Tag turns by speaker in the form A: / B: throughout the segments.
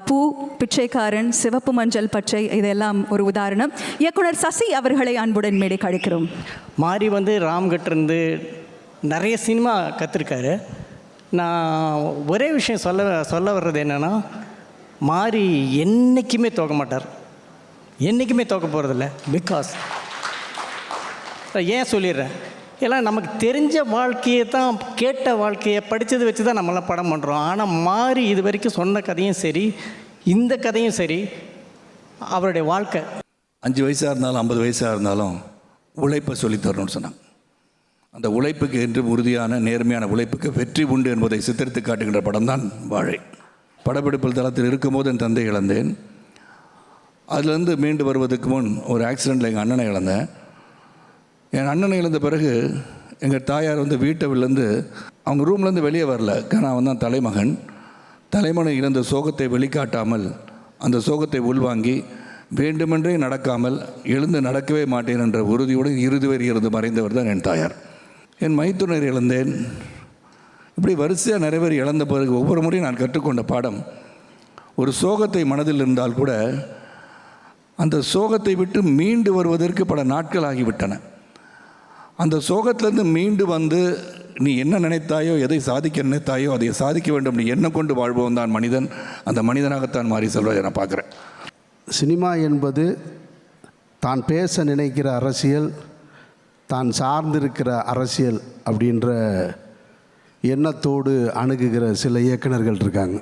A: பூ, பிச்சைக்காரன், சிவப்பு மஞ்சள் பச்சை இதெல்லாம் ஒரு உதாரணம். இயக்குனர் சசி அவர்களை அன்புடன் மேடைக்கு அழைக்கிறோம்.
B: மாரி ராம்கிட்டேருந்து நிறைய சினிமா கற்றுருக்காரு. நான் ஒரே விஷயம் சொல்ல வர்றது என்னென்னா, மாரி என்றைக்குமே தோக்க மாட்டார், என்றைக்குமே தோக்க போகிறதில்ல. பிகாஸ் ஏன் சொல்லிடுறேன், எல்லாம் நமக்கு தெரிஞ்ச வாழ்க்கையை தான், கேட்ட வாழ்க்கையை படித்தது வச்சு தான் நம்மளாம் படம் பண்ணுறோம். ஆனால் மாரி இது வரைக்கும் சொன்ன கதையும் சரி, இந்த கதையும் சரி, அவருடைய வாழ்க்கை
C: 5 வயசாக இருந்தாலும் 50 வயசாக இருந்தாலும் உழைப்பை சொல்லித்தரணும்னு சொன்னாங்க. அந்த உழைப்புக்கு என்று உறுதியான நேர்மையான உழைப்புக்கு வெற்றி உண்டு என்பதை சித்தரித்து காட்டுகின்ற படம் தான் வாழை. படப்பிடிப்பு தளத்தில் இருக்கும்போது என் தந்தை இழந்தேன். அதுலேருந்து மீண்டு வருவதற்கு முன் ஒரு ஆக்சிடெண்ட்டில் எங்கள் அண்ணனை இழந்தேன். என் அண்ணனை இழந்த பிறகு எங்கள் தாயார் வீட்டை விழுந்து அவங்க ரூம்லேருந்து வெளியே வரல. நான் தான் தலைமகன் இழந்த சோகத்தை வெளிக்காட்டாமல் அந்த சோகத்தை உள்வாங்கி வேண்டுமென்றே நடக்காமல் எழுந்து நடக்கவே மாட்டேன் என்ற உறுதியோடு இறுதி வரை இருந்து மறைந்தவர் தான் என் தாயார். என் மைத்துனர் இழந்தேன். இப்படி வரிசையாக நிறைய பேர் இழந்த பிறகு ஒவ்வொரு முறையும் நான் கற்றுக்கொண்ட பாடம், ஒரு சோகத்தை மனதில் இருந்தால் கூட அந்த சோகத்தை விட்டு மீண்டு வருவதற்கு பல நாட்கள் ஆகிவிட்டன. அந்த சோகத்திலேருந்து மீண்டு வந்து நீ என்ன நினைத்தாயோ, எதை சாதிக்க நினைத்தாயோ அதை சாதிக்க வேண்டும், நீ என்ன கொண்டு வாழ்வோம் தான் மனிதன். அந்த மனிதனாகத்தான் மாரி செல்வதை நான் பார்க்குறேன்.
D: சினிமா என்பது தான் பேச நினைக்கிற அரசியல், தான் சார்ந்திருக்கிற அரசியல் அப்படின்ற எண்ணத்தோடு அணுகுகிற சில இயக்குனர்கள் இருக்காங்க.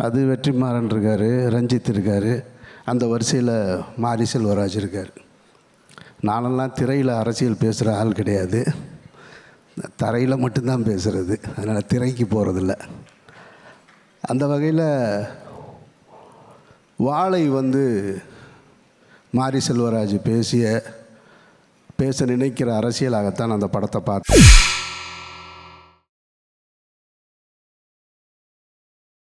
D: அது வெற்றிமாறன் இருக்கார், ரஞ்சித் இருக்கார், அந்த வரிசையில் மாரி செல்வராஜ் இருக்கார். நானெல்லாம் திரையில் அரசியல் பேசுகிற ஆள் கிடையாது, தரையில் மட்டும்தான் பேசுகிறது, அதனால் திரைக்கு போகிறதில்ல. அந்த வகையில் வாழை மாரி செல்வராஜ் பேச நினைக்கிற அரசியலாகத்தான் அந்த படத்தை பார்த்தேன்.